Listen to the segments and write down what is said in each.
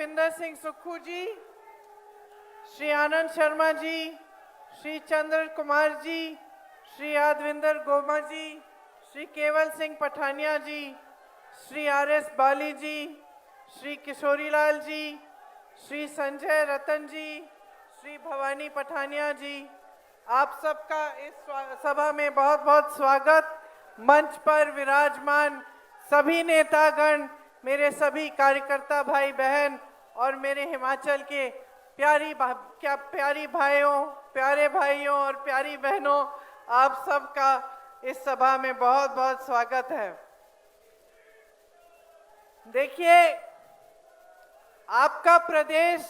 सुखविंदर सिंह सुक्खू जी, श्री आनंद शर्मा जी, श्री चंद्र कुमार जी, श्री यादविंदर गोमा जी, श्री केवल सिंह पठानिया जी, श्री आर.एस. बाली जी, श्री किशोरीलाल जी, श्री संजय रतन जी, श्री भवानी पठानिया जी, आप सबका इस सभा में बहुत बहुत स्वागत। मंच पर विराजमान सभी नेतागण, मेरे सभी कार्यकर्ता भाई बहन और मेरे हिमाचल के प्यारे भाइयों और प्यारी बहनों, आप सबका इस सभा में बहुत बहुत स्वागत है। देखिए, आपका प्रदेश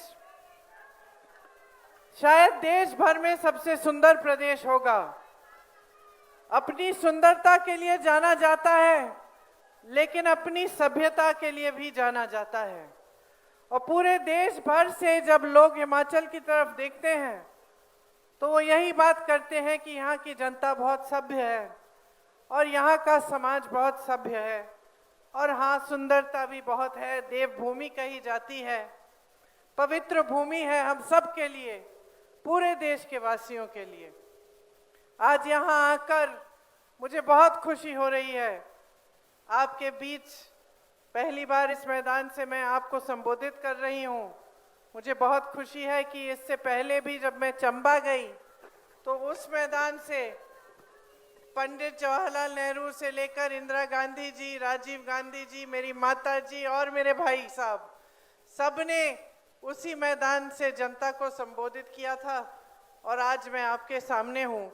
शायद देश भर में सबसे सुंदर प्रदेश होगा। अपनी सुंदरता के लिए जाना जाता है, लेकिन अपनी सभ्यता के लिए भी जाना जाता है। और पूरे देश भर से जब लोग हिमाचल की तरफ देखते हैं तो वो यही बात करते हैं कि यहाँ की जनता बहुत सभ्य है और यहाँ का समाज बहुत सभ्य है, और हाँ, सुंदरता भी बहुत है। देवभूमि कही जाती है, पवित्र भूमि है हम सब के लिए, पूरे देश के वासियों के लिए। आज यहाँ आकर मुझे बहुत खुशी हो रही है। आपके बीच पहली बार इस मैदान से मैं आपको संबोधित कर रही हूँ। मुझे बहुत खुशी है कि इससे पहले भी जब मैं चंबा गई तो उस मैदान से पंडित जवाहरलाल नेहरू से लेकर इंदिरा गांधी जी, राजीव गांधी जी, मेरी माता जी और मेरे भाई साहब, सबने उसी मैदान से जनता को संबोधित किया था। और आज मैं आपके सामने हूँ।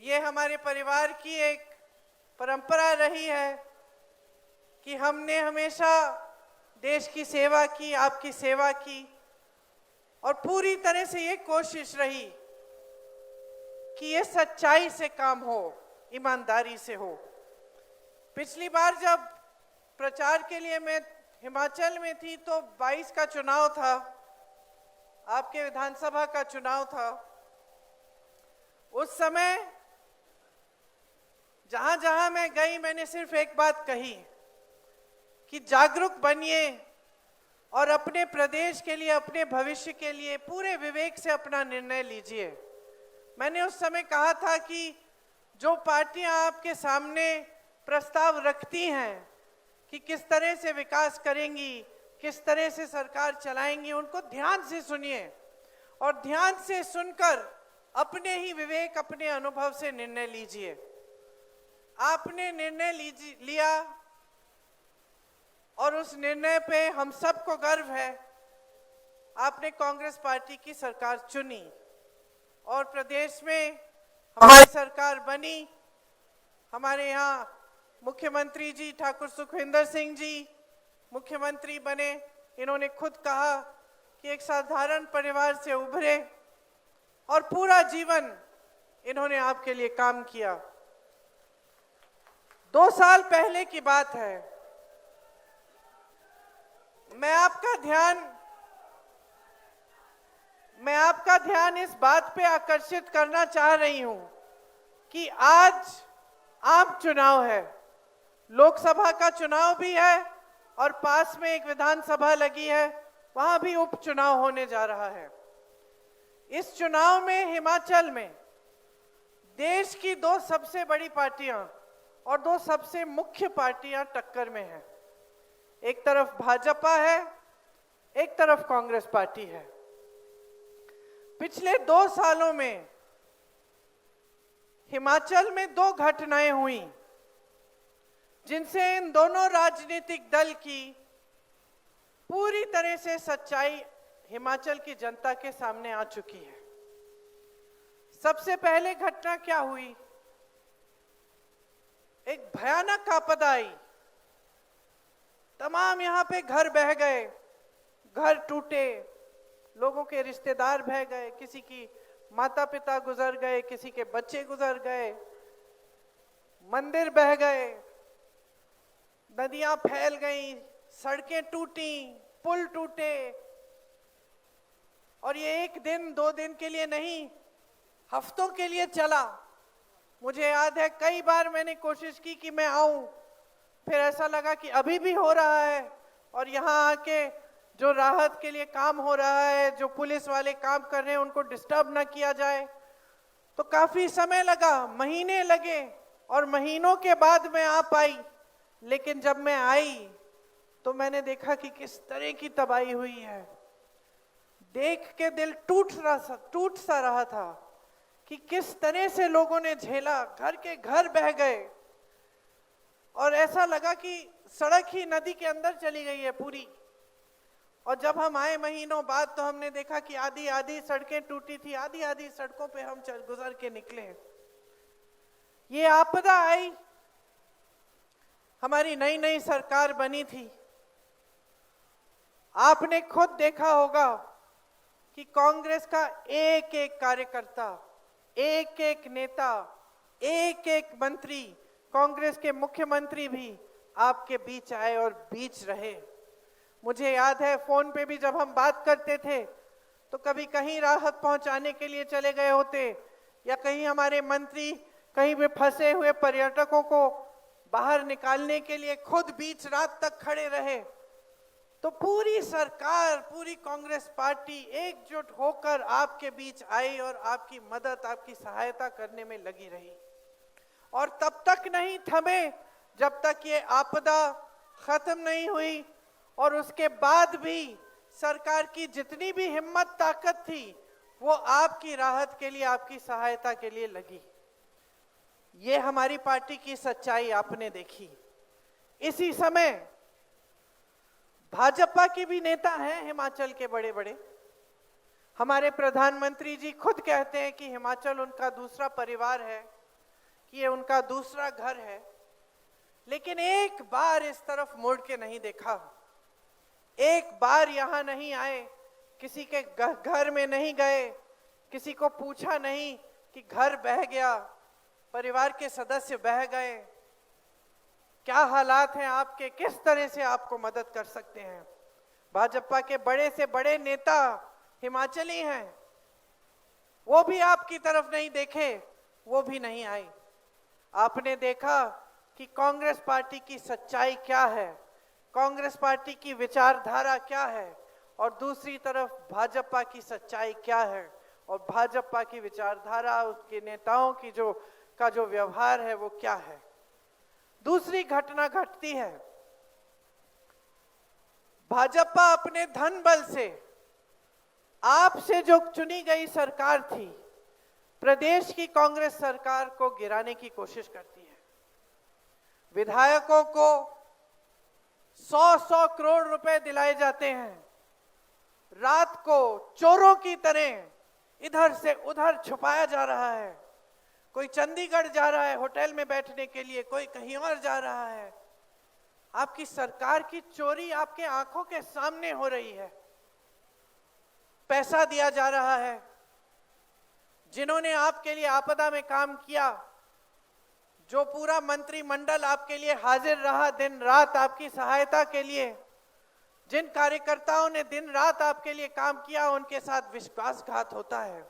ये हमारे परिवार की एक परंपरा रही है कि हमने हमेशा देश की सेवा की, आपकी सेवा की, और पूरी तरह से ये कोशिश रही कि ये सच्चाई से काम हो, ईमानदारी से हो। पिछली बार जब प्रचार के लिए मैं हिमाचल में थी तो 22 का चुनाव था, आपके विधानसभा का चुनाव था। उस समय जहां जहां मैं गई, मैंने सिर्फ एक बात कही कि जागरूक बनिए और अपने प्रदेश के लिए, अपने भविष्य के लिए पूरे विवेक से अपना निर्णय लीजिए। मैंने उस समय कहा था कि जो पार्टियां आपके सामने प्रस्ताव रखती हैं कि किस तरह से विकास करेंगी, किस तरह से सरकार चलाएंगी, उनको ध्यान से सुनिए और ध्यान से सुनकर अपने ही विवेक, अपने अनुभव से निर्णय लीजिए। आपने निर्णय लिया और उस निर्णय पे हम सबको गर्व है। आपने कांग्रेस पार्टी की सरकार चुनी और प्रदेश में हमारी सरकार बनी। हमारे यहाँ मुख्यमंत्री जी ठाकुर सुखविंदर सिंह जी मुख्यमंत्री बने। इन्होंने खुद कहा कि एक साधारण परिवार से उभरे और पूरा जीवन इन्होंने आपके लिए काम किया। 2 साल पहले की बात है। मैं आपका ध्यान इस बात पे आकर्षित करना चाह रही हूं कि आज आम चुनाव है, लोकसभा का चुनाव भी है और पास में एक विधानसभा लगी है, वहां भी उपचुनाव होने जा रहा है। इस चुनाव में हिमाचल में देश की 2 सबसे बड़ी पार्टियां और 2 सबसे मुख्य पार्टियां टक्कर में हैं। एक तरफ भाजपा है, एक तरफ कांग्रेस पार्टी है। पिछले 2 सालों में हिमाचल में 2 घटनाएं हुई जिनसे इन दोनों राजनीतिक दल की पूरी तरह से सच्चाई हिमाचल की जनता के सामने आ चुकी है। सबसे पहले घटना क्या हुई? एक भयानक आपदा आई। तमाम यहाँ पे घर बह गए, घर टूटे, लोगों के रिश्तेदार बह गए, किसी की माता पिता गुजर गए, किसी के बच्चे गुजर गए, मंदिर बह गए, नदियां फैल गईं, सड़कें टूटी, पुल टूटे। और ये 1 दिन 2 दिन के लिए नहीं, हफ्तों के लिए चला। मुझे याद है कई बार मैंने कोशिश की कि मैं आऊं, फिर ऐसा लगा कि अभी भी हो रहा है और यहाँ आके जो राहत के लिए काम हो रहा है, जो पुलिस वाले काम कर रहे हैं, उनको डिस्टर्ब ना किया जाए। तो काफी समय लगा, महीने लगे, और महीनों के बाद मैं आ पाई। लेकिन जब मैं आई तो मैंने देखा कि किस तरह की तबाही हुई है। देख के दिल टूट सा रहा था कि किस तरह से लोगों ने झेला, घर के घर बह गए, और ऐसा लगा कि सड़क ही नदी के अंदर चली गई है पूरी। और जब हम आए महीनों बाद तो हमने देखा कि आधी आधी सड़कें टूटी थी, आधी आधी सड़कों पे हम गुजर के निकले। ये आपदा आई, हमारी नई नई सरकार बनी थी। आपने खुद देखा होगा कि कांग्रेस का एक एक कार्यकर्ता, एक एक नेता, एक एक मंत्री, कांग्रेस के मुख्यमंत्री भी आपके बीच आए और बीच रहे। मुझे याद है फोन पे भी जब हम बात करते थे तो कभी कहीं राहत पहुंचाने के लिए चले गए होते, या कहीं हमारे मंत्री कहीं भी फंसे हुए पर्यटकों को बाहर निकालने के लिए खुद बीच रात तक खड़े रहे। तो पूरी सरकार, पूरी कांग्रेस पार्टी एकजुट होकर आपके बीच आई और आपकी मदद, आपकी सहायता करने में लगी रही। और तब तक नहीं थमे जब तक ये आपदा खत्म नहीं हुई, और उसके बाद भी सरकार की जितनी भी हिम्मत ताकत थी वो आपकी राहत के लिए, आपकी सहायता के लिए लगी। ये हमारी पार्टी की सच्चाई आपने देखी। इसी समय भाजपा के भी नेता हैं हिमाचल के बड़े बड़े। हमारे प्रधानमंत्री जी खुद कहते हैं कि हिमाचल उनका दूसरा परिवार है, कि ये उनका दूसरा घर है। लेकिन एक बार इस तरफ मुड़ के नहीं देखा, एक बार यहां नहीं आए, किसी के घर में नहीं गए, किसी को पूछा नहीं कि घर बह गया, परिवार के सदस्य बह गए, क्या हालात हैं आपके, किस तरह से आपको मदद कर सकते हैं। भाजपा के बड़े से बड़े नेता हिमाचली हैं, वो भी आपकी तरफ नहीं देखे, वो भी नहीं आए। आपने देखा कि कांग्रेस पार्टी की सच्चाई क्या है, कांग्रेस पार्टी की विचारधारा क्या है, और दूसरी तरफ भाजपा की सच्चाई क्या है, और भाजपा की विचारधारा, उसके नेताओं की जो व्यवहार है वो क्या है। दूसरी घटना घटती है, भाजपा अपने धन बल से आपसे जो चुनी गई सरकार थी, प्रदेश की कांग्रेस सरकार को गिराने की कोशिश करती है। विधायकों को 100-100 करोड़ रुपए दिलाए जाते हैं, रात को चोरों की तरह इधर से उधर छुपाया जा रहा है। कोई चंडीगढ़ जा रहा है होटल में बैठने के लिए, कोई कहीं और जा रहा है। आपकी सरकार की चोरी आपके आंखों के सामने हो रही है। पैसा दिया जा रहा है, जिन्होंने आपके लिए आपदा में काम किया, जो पूरा मंत्रिमंडल आपके लिए हाजिर रहा दिन रात आपकी सहायता के लिए, जिन कार्यकर्ताओं ने दिन रात आपके लिए काम किया, उनके साथ विश्वासघात होता है।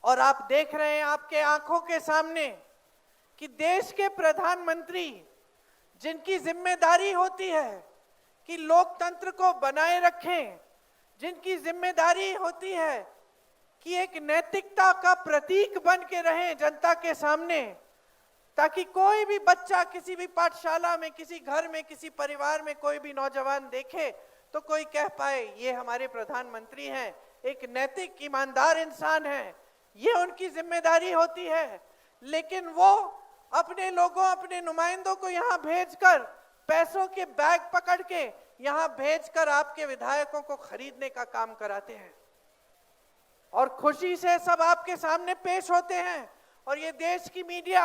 और आप देख रहे हैं आपके आंखों के सामने कि देश के प्रधानमंत्री, जिनकी जिम्मेदारी होती है कि लोकतंत्र को बनाए रखें, जिनकी जिम्मेदारी होती है कि एक नैतिकता का प्रतीक बन के रहें जनता के सामने, ताकि कोई भी बच्चा किसी भी पाठशाला में, किसी घर में, किसी परिवार में कोई भी नौजवान देखे तो कोई कह पाए ये हमारे प्रधानमंत्री हैं, एक नैतिक ईमानदार इंसान हैं। ये उनकी जिम्मेदारी होती है। लेकिन वो अपने लोगों, अपने नुमाइंदों को यहाँ भेजकर, पैसों के बैग पकड़ के यहाँ भेजकर आपके विधायकों को खरीदने का काम कराते हैं, और खुशी से सब आपके सामने पेश होते हैं। और ये देश की मीडिया,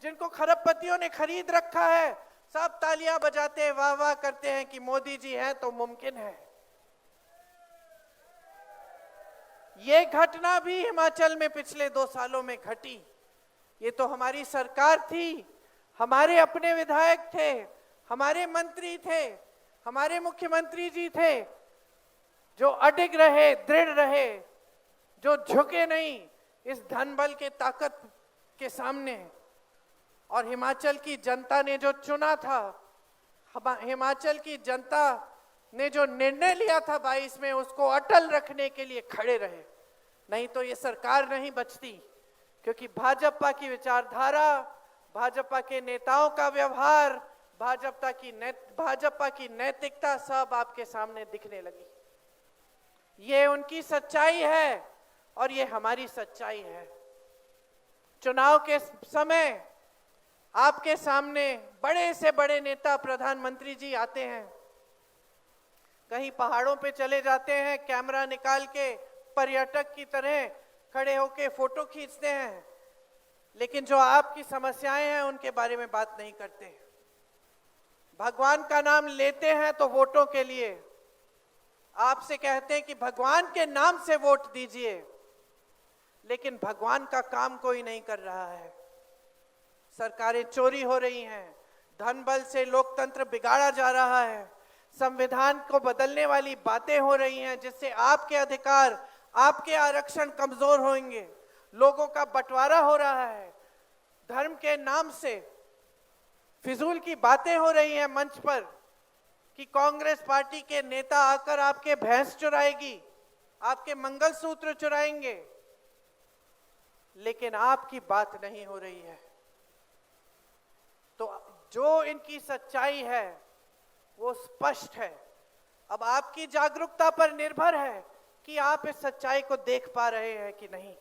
जिनको खरबपतियों ने खरीद रखा है, सब तालियां बजाते हैं, वाह वाह करते हैं कि मोदी जी हैं तो मुमकिन है। ये घटना भी हिमाचल में पिछले 2 सालों में घटी। ये तो हमारी सरकार थी, हमारे अपने विधायक थे, हमारे मंत्री थे, हमारे मुख्यमंत्री जी थे, जो अडिग रहे, दृढ़ रहे, जो झुके नहीं इस धनबल के ताकत के सामने। और हिमाचल की जनता ने जो चुना था, हिमाचल की जनता ने जो निर्णय लिया था 22 में, उसको अटल रखने के लिए खड़े रहे। नहीं तो ये सरकार नहीं बचती, क्योंकि भाजपा की विचारधारा, भाजपा के नेताओं का व्यवहार, भाजपा की नैतिकता सब आपके सामने दिखने लगी। ये उनकी सच्चाई है और ये हमारी सच्चाई है। चुनाव के समय आपके सामने बड़े से बड़े नेता, प्रधानमंत्री जी आते हैं, कहीं पहाड़ों पे चले जाते हैं, कैमरा निकाल के पर्यटक की तरह खड़े होके फोटो खींचते हैं, लेकिन जो आपकी समस्याएं हैं उनके बारे में बात नहीं करते। भगवान का नाम लेते हैं तो वोटों के लिए, आपसे कहते हैं कि भगवान के नाम से वोट दीजिए, लेकिन भगवान का काम कोई नहीं कर रहा है। सरकारें चोरी हो रही हैं, धन बल से लोकतंत्र बिगाड़ा जा रहा है, संविधान को बदलने वाली बातें हो रही हैं, जिससे आपके अधिकार, आपके आरक्षण कमजोर होंगे, लोगों का बंटवारा हो रहा है, धर्म के नाम से फिजूल की बातें हो रही हैं मंच पर कि कांग्रेस पार्टी के नेता आकर आपके भैंस चुराएगी, आपके मंगलसूत्र चुराएंगे, लेकिन आपकी बात नहीं हो रही है। तो जो इनकी सच्चाई है वो स्पष्ट है। अब आपकी जागरूकता पर निर्भर है कि आप इस सच्चाई को देख पा रहे हैं कि नहीं,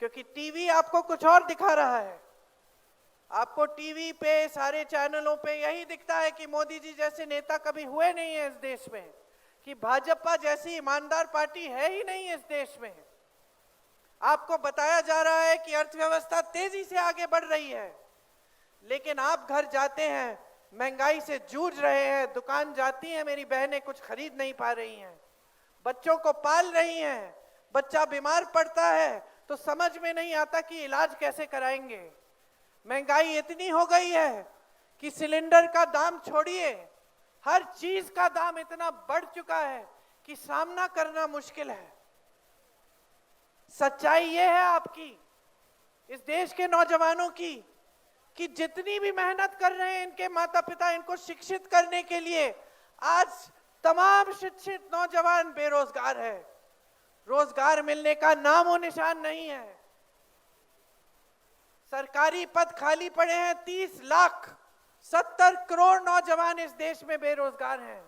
क्योंकि टीवी आपको कुछ और दिखा रहा है। आपको टीवी पे, सारे चैनलों पे यही दिखता है कि मोदी जी जैसे नेता कभी हुए नहीं है इस देश में, कि भाजपा जैसी ईमानदार पार्टी है ही नहीं इस देश में। आपको बताया जा रहा है कि अर्थव्यवस्था तेजी से आगे बढ़ रही है, लेकिन आप घर जाते हैं, महंगाई से जूझ रहे हैं, दुकान जाती हैं, मेरी बहनें कुछ खरीद नहीं पा रही हैं, बच्चों को पाल रही हैं, बच्चा बीमार पड़ता है तो समझ में नहीं आता कि इलाज कैसे कराएंगे। महंगाई इतनी हो गई है कि सिलेंडर का दाम छोड़िए, हर चीज का दाम इतना बढ़ चुका है कि सामना करना मुश्किल है। सच्चाई ये है आपकी, इस देश के नौजवानों की, कि जितनी भी मेहनत कर रहे हैं इनके माता पिता इनको शिक्षित करने के लिए, आज तमाम शिक्षित नौजवान बेरोजगार है, रोजगार मिलने का नामो निशान नहीं है। सरकारी पद खाली पड़े हैं, 30 लाख, 70 करोड़ नौजवान इस देश में बेरोजगार हैं,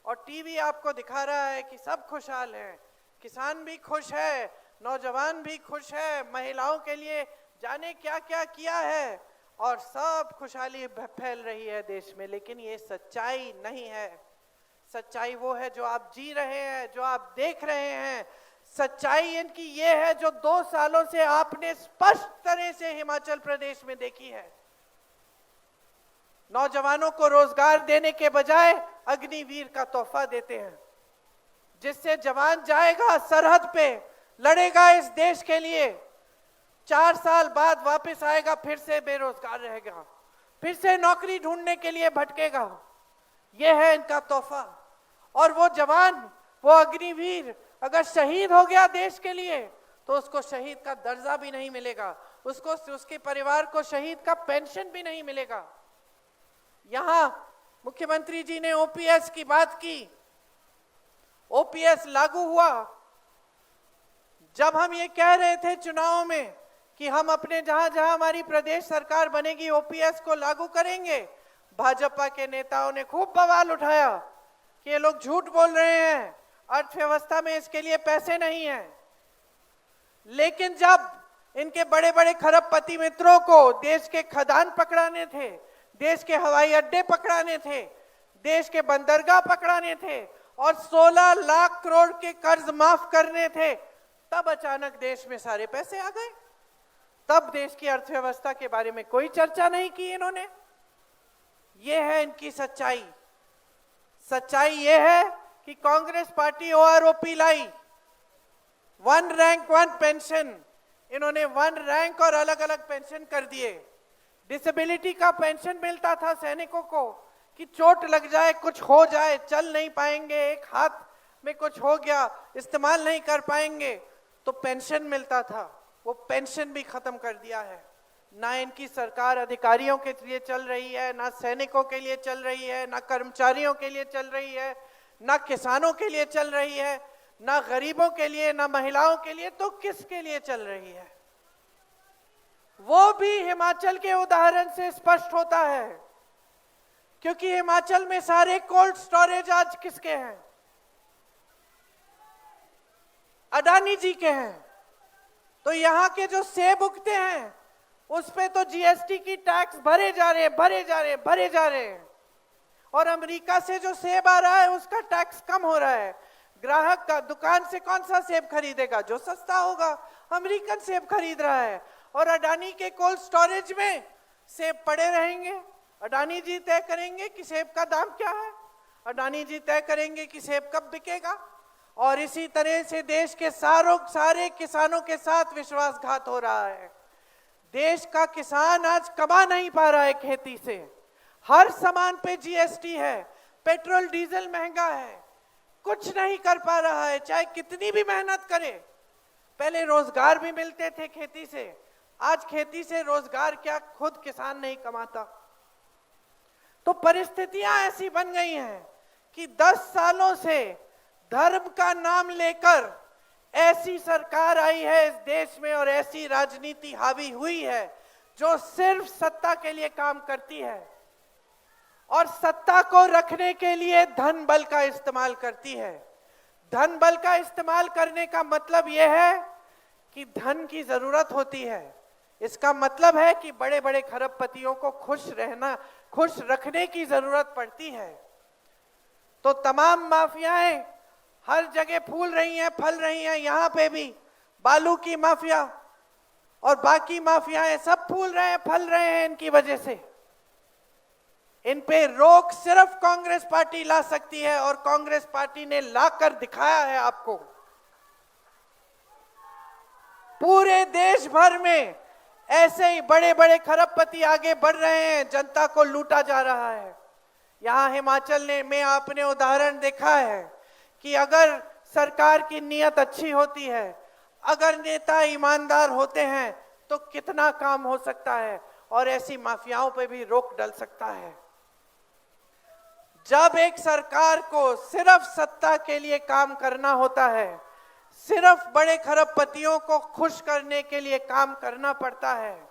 और टीवी आपको दिखा रहा है कि सब खुशहाल हैं, किसान भी खुश है, नौजवान भी खुश है, महिलाओं के लिए जाने क्या क्या किया है, और सब खुशहाली फैल रही है देश में। लेकिन ये सच्चाई नहीं है। सच्चाई वो है जो आप जी रहे हैं, जो आप देख रहे हैं। सच्चाई इनकी ये है जो 2 सालों से आपने स्पष्ट तरह से हिमाचल प्रदेश में देखी है। नौजवानों को रोजगार देने के बजाय अग्निवीर का तोहफा देते हैं, जिससे जवान जाएगा सरहद पे, लड़ेगा इस देश के लिए, 4 साल बाद वापस आएगा, फिर से बेरोजगार रहेगा, फिर से नौकरी ढूंढने के लिए भटकेगा। यह है इनका तोहफा। और वो जवान, वो अग्निवीर अगर शहीद हो गया देश के लिए, तो उसको शहीद का दर्जा भी नहीं मिलेगा, उसको, उसके परिवार को शहीद का पेंशन भी नहीं मिलेगा। यहां मुख्यमंत्री जी ने ओपीएस की बात की, ओपीएस लागू हुआ। जब हम ये कह रहे थे चुनाव में कि हम अपने जहां जहां हमारी प्रदेश सरकार बनेगी ओपीएस को लागू करेंगे, भाजपा के नेताओं ने खूब बवाल उठाया कि ये लोग झूठ बोल रहे हैं, अर्थव्यवस्था में इसके लिए पैसे नहीं हैं। लेकिन जब इनके बड़े बड़े खरबपति मित्रों को देश के खदान पकड़ाने थे, देश के हवाई अड्डे पकड़ाने थे, देश के बंदरगाह पकड़ाने थे और 16 लाख करोड़ के कर्ज माफ करने थे, तब अचानक देश में सारे पैसे आ गए। तब देश की अर्थव्यवस्था के बारे में कोई चर्चा नहीं की इन्होंने। ये है इनकी सच्चाई। सच्चाई ये है कि कांग्रेस पार्टी ओआरओपी लाई, 1 रैंक 1 पेंशन, इन्होंने 1 रैंक और अलग अलग पेंशन कर दिए। डिसेबिलिटी का पेंशन मिलता था सैनिकों को कि चोट लग जाए, कुछ हो जाए, चल नहीं पाएंगे, एक हाथ में कुछ हो गया, इस्तेमाल नहीं कर पाएंगे, तो पेंशन मिलता था, वो पेंशन भी खत्म कर दिया है। ना इनकी सरकार अधिकारियों के लिए चल रही है, ना सैनिकों के लिए चल रही है, ना कर्मचारियों के लिए चल रही है, ना किसानों के लिए चल रही है, ना गरीबों के लिए, ना महिलाओं के लिए, तो किसके लिए चल रही है? वो भी हिमाचल के उदाहरण से स्पष्ट होता है, क्योंकि हिमाचल में सारे कोल्ड स्टोरेज आज किसके हैं? अडानी जी के हैं। तो यहां के जो सेब उगते हैं उस पे तो जीएसटी की टैक्स भरे जा रहे हैं, और अमेरिका से जो सेब आ रहा है उसका टैक्स कम हो रहा है। ग्राहक का दुकान से कौन सा सेब खरीदेगा? जो सस्ता होगा। अमेरिकन सेब खरीद रहा है, और अडानी के कोल्ड स्टोरेज में सेब पड़े रहेंगे। अडानी जी तय करेंगे कि सेब का दाम क्या है, अडानी जी तय करेंगे कि सेब कब बिकेगा। और इसी तरह से देश के सारे किसानों के साथ विश्वासघात हो रहा है। देश का किसान आज कमा नहीं पा रहा है खेती से। हर सामान पे जीएसटी है, पेट्रोल डीजल महंगा है, कुछ नहीं कर पा रहा है, चाहे कितनी भी मेहनत करे। पहले रोजगार भी मिलते थे खेती से, आज खेती से रोजगार क्या, खुद किसान नहीं कमाता। तो परिस्थितियां ऐसी बन गई हैं कि 10 सालों से धर्म का नाम लेकर ऐसी सरकार आई है इस देश में, और ऐसी राजनीति हावी हुई है जो सिर्फ सत्ता के लिए काम करती है, और सत्ता को रखने के लिए धन बल का इस्तेमाल करती है। धन बल का इस्तेमाल करने का मतलब यह है कि धन की जरूरत होती है। इसका मतलब है कि बड़े बड़े खरबपतियों को खुश रखने की जरूरत पड़ती है। तो तमाम माफियाएं हर जगह फूल रही हैं, फल रही हैं। यहां पे भी बालू की माफिया और बाकी माफियाएं सब फूल रहे हैं, फल रहे हैं इनकी वजह से। इन पे रोक सिर्फ कांग्रेस पार्टी ला सकती है, और कांग्रेस पार्टी ने लाकर दिखाया है आपको। पूरे देश भर में ऐसे ही बड़े बड़े खरबपति आगे बढ़ रहे हैं, जनता को लूटा जा रहा है। यहां हिमाचल में आपने उदाहरण देखा है कि अगर सरकार की नीयत अच्छी होती है, अगर नेता ईमानदार होते हैं, तो कितना काम हो सकता है, और ऐसी माफियाओं पे भी रोक डल सकता है। जब एक सरकार को सिर्फ सत्ता के लिए काम करना होता है, सिर्फ बड़े खरबपतियों को खुश करने के लिए काम करना पड़ता है,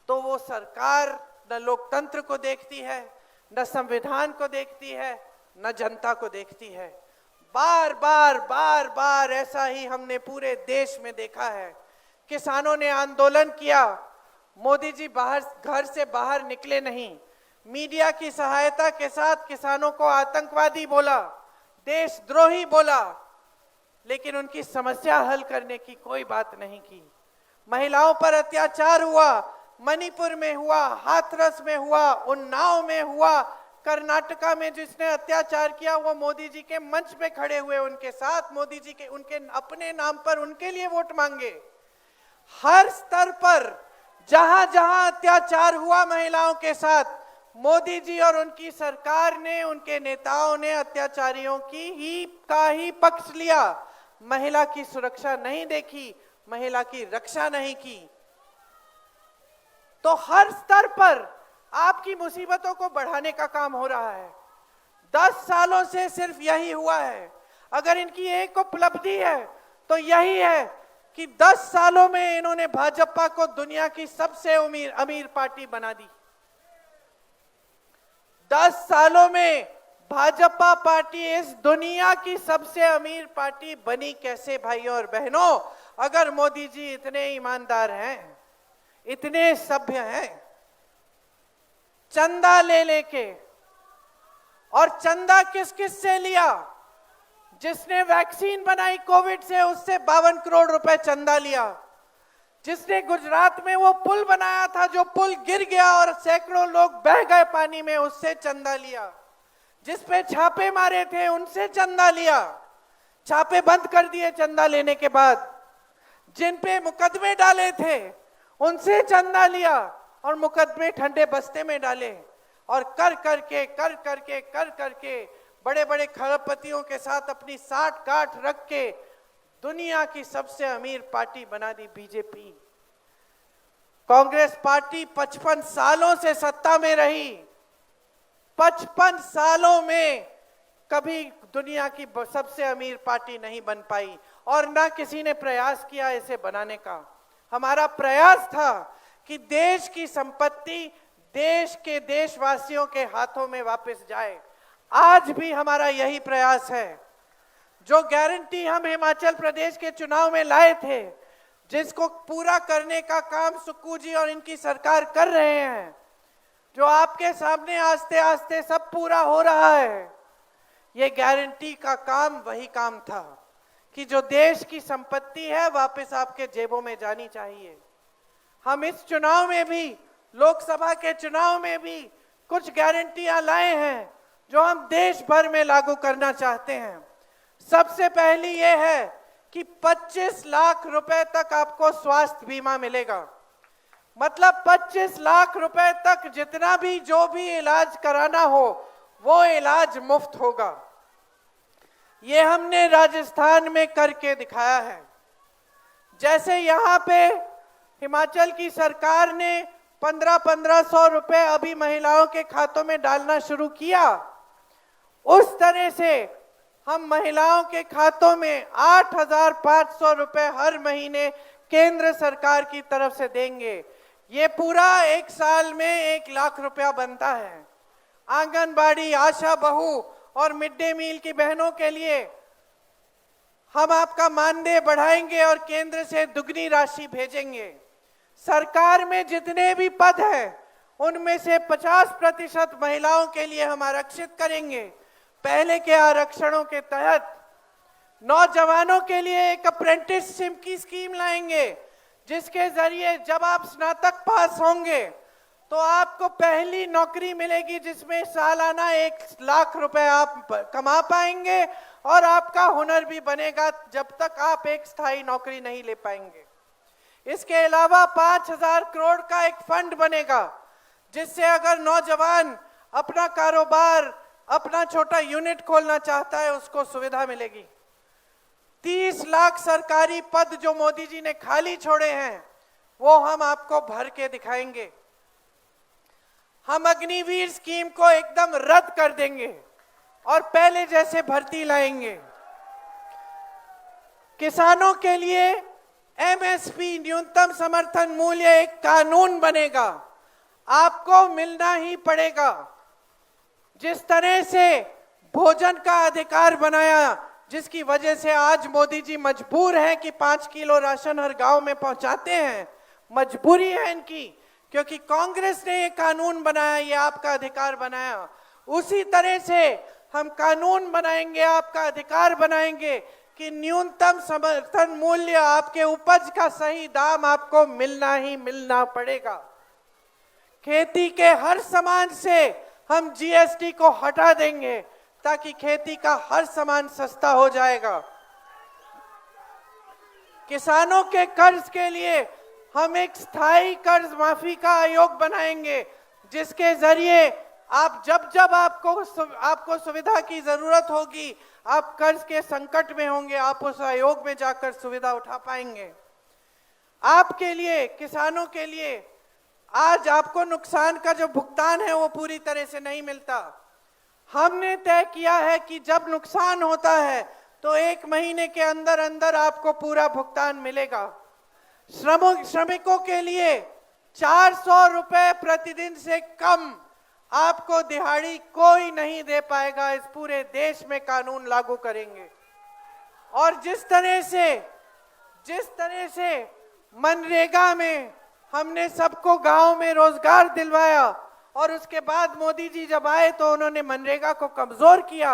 तो वो सरकार न लोकतंत्र को देखती है, न संविधान को देखती है, न जनता को देखती है। बार बार ऐसा ही हमने पूरे देश में देखा है। किसानों ने आंदोलन किया, मोदी जी घर से बाहर निकले नहीं। मीडिया की सहायता के साथ किसानों को आतंकवादी बोला, देशद्रोही बोला, लेकिन उनकी समस्या हल करने की कोई बात नहीं की। महिलाओं पर अत्याचार हुआ, मणिपुर में हुआ, हाथरस में हुआ, उन्नाव में हुआ, कर्नाटका में जिसने अत्याचार किया वो मोदी जी के मंच पे खड़े हुए, उनके साथ मोदी जी के उनके अपने नाम पर उनके लिए वोट मांगे। हर स्तर पर जहां जहां अत्याचार हुआ महिलाओं के साथ, मोदी जी और उनकी सरकार ने, उनके नेताओं ने अत्याचारियों का ही पक्ष लिया। महिला की सुरक्षा नहीं देखी, महिला की रक्षा नहीं की। तो हर स्तर पर आपकी मुसीबतों को बढ़ाने का काम हो रहा है। 10 सालों से सिर्फ यही हुआ है। अगर इनकी एक उपलब्धि है तो यही है कि 10 सालों में इन्होंने भाजपा को दुनिया की सबसे अमीर पार्टी बना दी। 10 सालों में भाजपा पार्टी इस दुनिया की सबसे अमीर पार्टी बनी कैसे भाइयों और बहनों? अगर मोदी जी इतने ईमानदार हैं, इतने सभ्य हैं, चंदा ले लेके, और चंदा किस किस से लिया? जिसने वैक्सीन बनाई कोविड से उससे 52 करोड़ रुपए चंदा लिया। जिसने गुजरात में वो पुल बनाया था, जो पुल गिर गया और सैकड़ों लोग बह गए पानी में, उससे चंदा लिया। जिस पे छापे मारे थे उनसे चंदा लिया, छापे बंद कर दिए चंदा लेने के बाद। जिन पे मुकदमे डाले थे उनसे चंदा लिया और मुकदमे ठंडे बस्ते में डाले, और कर करके बड़े बड़े खरबपतियों के साथ अपनी साठ गांठ रख के दुनिया की सबसे अमीर पार्टी बना दी बीजेपी। कांग्रेस पार्टी 55 सालों से सत्ता में रही, 55 सालों में कभी दुनिया की सबसे अमीर पार्टी नहीं बन पाई और ना किसी ने प्रयास किया इसे बनाने का। हमारा प्रयास था कि देश की संपत्ति देश के देशवासियों के हाथों में वापस जाए। आज भी हमारा यही प्रयास है। जो गारंटी हम हिमाचल प्रदेश के चुनाव में लाए थे, जिसको पूरा करने का काम सुक्खू जी और इनकी सरकार कर रहे हैं, जो आपके सामने आस्ते आस्ते सब पूरा हो रहा है, ये गारंटी का काम वही काम था कि जो देश की संपत्ति है वापस आपके जेबों में जानी चाहिए। हम इस चुनाव में भी, लोकसभा के चुनाव में भी कुछ गारंटियां लाए हैं जो हम देश भर में लागू करना चाहते हैं। सबसे पहली ये है कि 25 लाख रुपए तक आपको स्वास्थ्य बीमा मिलेगा। मतलब 25 लाख रुपए तक जितना भी जो भी इलाज कराना हो वो इलाज मुफ्त होगा। ये हमने राजस्थान में करके दिखाया है। जैसे यहाँ पे हिमाचल की सरकार ने 1500 रुपए अभी महिलाओं के खातों में डालना शुरू किया, उस तरह से हम महिलाओं के खातों में 8500 रुपए हर महीने केंद्र सरकार की तरफ से देंगे। ये पूरा एक साल में 1 लाख रुपया बनता है। आंगनबाड़ी, आशा बहू और मिड डे मील की बहनों के लिए हम आपका मानदेय बढ़ाएंगे और केंद्र से दुगनी राशि भेजेंगे। सरकार में जितने भी पद हैं उनमें से 50% महिलाओं के लिए हम आरक्षित करेंगे। पहले के आरक्षणों के तहत नौजवानों के लिए एक अप्रेंटिसशिप की स्कीम लाएंगे, जिसके जरिए जब आप स्नातक पास होंगे तो आपको पहली नौकरी मिलेगी जिसमें सालाना 1 लाख रुपए आप कमा पाएंगे और आपका हुनर भी बनेगा जब तक आप एक स्थायी नौकरी नहीं ले पाएंगे। इसके अलावा 5000 करोड़ का एक फंड बनेगा, जिससे अगर नौजवान अपना कारोबार, अपना छोटा यूनिट खोलना चाहता है उसको सुविधा मिलेगी। 30 लाख सरकारी पद जो मोदी जी ने खाली छोड़े हैं वो हम आपको भर के दिखाएंगे। हम अग्निवीर स्कीम को एकदम रद्द कर देंगे और पहले जैसे भर्ती लाएंगे। किसानों के लिए एमएसपी न्यूनतम समर्थन मूल्य एक कानून बनेगा, आपको मिलना ही पड़ेगा। जिस तरह से भोजन का अधिकार बनाया, जिसकी वजह से आज मोदी जी मजबूर हैं कि 5 किलो राशन हर गांव में पहुंचाते हैं, मजबूरी है इनकी, क्योंकि कांग्रेस ने ये कानून बनाया, ये आपका अधिकार बनाया। उसी तरह से हम कानून बनाएंगे, आपका अधिकार बनाएंगे कि न्यूनतम समर्थन मूल्य, आपके उपज का सही दाम आपको मिलना ही मिलना पड़ेगा। खेती के हर सामान से हम जीएसटी को हटा देंगे ताकि खेती का हर सामान सस्ता हो जाएगा। किसानों के कर्ज के लिए हम एक स्थायी कर्ज माफी का आयोग बनाएंगे, जिसके जरिए आप जब आपको सुविधा की जरूरत होगी, आप कर्ज के संकट में होंगे, आप उस आयोग में जाकर सुविधा उठा पाएंगे। आपके लिए, किसानों के लिए आज आपको नुकसान का जो भुगतान है वो पूरी तरह से नहीं मिलता। हमने तय किया है कि जब नुकसान होता है तो 1 महीने के अंदर अंदर आपको पूरा भुगतान मिलेगा। श्रमिकों के लिए 400 रुपए प्रतिदिन से कम आपको दिहाड़ी कोई नहीं दे पाएगा। इस पूरे देश में कानून लागू करेंगे। और जिस तरह से मनरेगा में हमने सबको गांव में रोजगार दिलवाया और उसके बाद मोदी जी जब आए तो उन्होंने मनरेगा को कमजोर किया,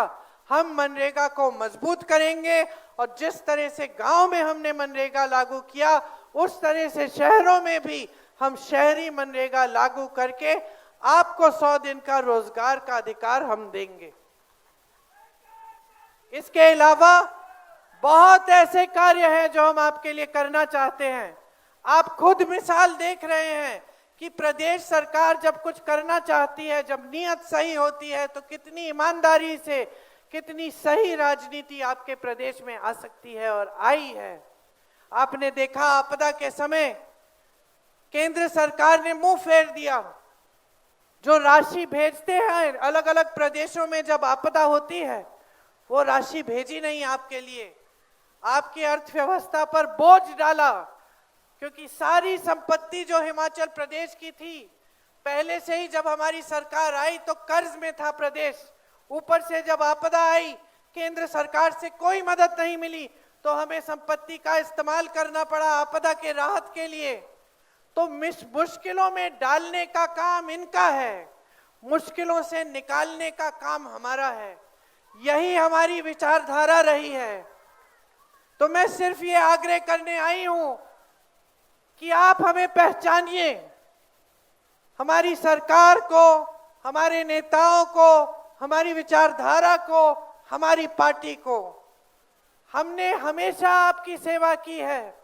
हम मनरेगा को मजबूत करेंगे। और जिस तरह से गांव में हमने मनरेगा लागू किया, उस तरह से शहरों में भी हम शहरी मनरेगा लागू करके आपको 100 दिन का रोजगार का अधिकार हम देंगे। इसके अलावा बहुत ऐसे कार्य हैं जो हम आपके लिए करना चाहते हैं। आप खुद मिसाल देख रहे हैं कि प्रदेश सरकार जब कुछ करना चाहती है, जब नीयत सही होती है, तो कितनी ईमानदारी से, कितनी सही राजनीति आपके प्रदेश में आ सकती है और आई है। आपने देखा आपदा के समय केंद्र सरकार ने मुंह फेर दिया। जो राशि भेजते हैं अलग अलग प्रदेशों में जब आपदा होती है, वो राशि भेजी नहीं आपके लिए, आपकी अर्थव्यवस्था पर बोझ डाला। क्योंकि सारी संपत्ति जो हिमाचल प्रदेश की थी, पहले से ही जब हमारी सरकार आई तो कर्ज में था प्रदेश। ऊपर से जब आपदा आई, केंद्र सरकार से कोई मदद नहीं मिली, तो हमें संपत्ति का इस्तेमाल करना पड़ा आपदा के राहत के लिए। तो मुश्किलों में डालने का काम इनका है, मुश्किलों से निकालने का काम हमारा है। यही हमारी विचारधारा रही है। तो मैं सिर्फ ये आग्रह करने आई हूं कि आप हमें पहचानिए, हमारी सरकार को, हमारे नेताओं को, हमारी विचारधारा को, हमारी पार्टी को। हमने हमेशा आपकी सेवा की है।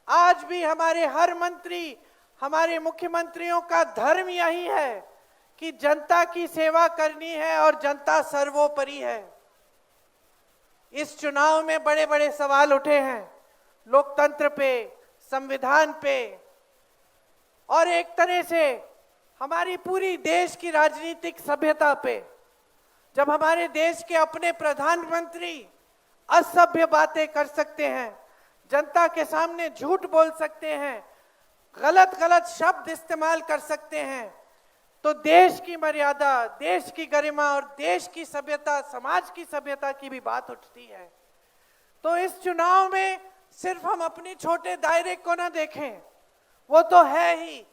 आज भी हमारे हर मंत्री, हमारे मुख्यमंत्रियों का धर्म यही है कि जनता की सेवा करनी है और जनता सर्वोपरि है। इस चुनाव में बड़े बड़े सवाल उठे हैं, लोकतंत्र पे, संविधान पे, और एक तरह से हमारी पूरी देश की राजनीतिक सभ्यता पे। जब हमारे देश के अपने प्रधानमंत्री असभ्य बातें कर सकते हैं, जनता के सामने झूठ बोल सकते हैं, गलत गलत शब्द इस्तेमाल कर सकते हैं, तो देश की मर्यादा, देश की गरिमा और देश की सभ्यता, समाज की सभ्यता की भी बात उठती है। तो इस चुनाव में सिर्फ हम अपने छोटे दायरे को ना देखें, वो तो है ही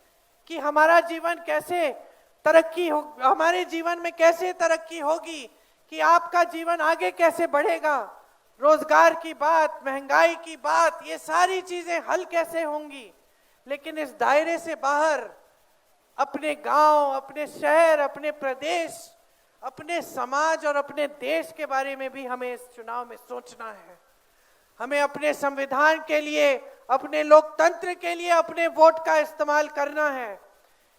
कि हमारा जीवन कैसे तरक्की हो, हमारे जीवन में कैसे तरक्की होगी, कि आपका जीवन आगे कैसे बढ़ेगा, रोजगार की बात, महंगाई की बात, ये सारी चीजें हल कैसे होंगी। लेकिन इस दायरे से बाहर अपने गांव, अपने शहर, अपने प्रदेश, अपने समाज और अपने देश के बारे में भी हमें इस चुनाव में सोचना है। हमें अपने संविधान के लिए, अपने लोकतंत्र के लिए अपने वोट का इस्तेमाल करना है।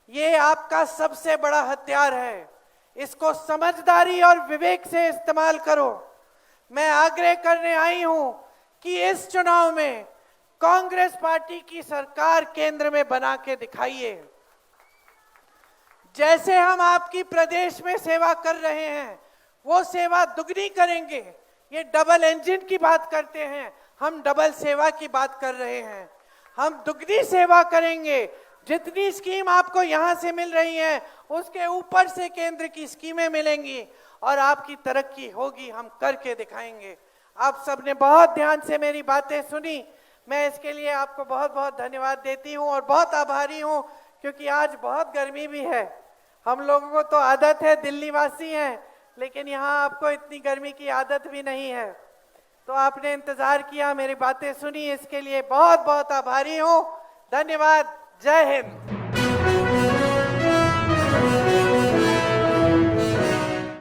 ये आपका सबसे बड़ा हथियार है, इसको समझदारी और विवेक से इस्तेमाल करो। मैं आग्रह करने आई हूं कि इस चुनाव में कांग्रेस पार्टी की सरकार केंद्र में बना के दिखाइए। जैसे हम आपकी प्रदेश में सेवा कर रहे हैं, वो सेवा दुगनी करेंगे। ये डबल इंजन की बात करते हैं, हम डबल सेवा की बात कर रहे हैं। हम दुगनी सेवा करेंगे। जितनी स्कीम आपको यहां से मिल रही है, उसके ऊपर से केंद्र की स्कीमें मिलेंगी और आपकी तरक्की होगी। हम करके दिखाएंगे। आप सबने बहुत ध्यान से मेरी बातें सुनी, मैं इसके लिए आपको बहुत बहुत धन्यवाद देती हूं और बहुत आभारी हूं, क्योंकि आज बहुत गर्मी भी है। हम लोगों को तो आदत है, दिल्ली वासी हैं, लेकिन यहाँ आपको इतनी गर्मी की आदत भी नहीं है। तो आपने इंतजार किया, मेरी बातें सुनी, इसके लिए बहुत बहुत आभारी हूँ। धन्यवाद। जय हिंद।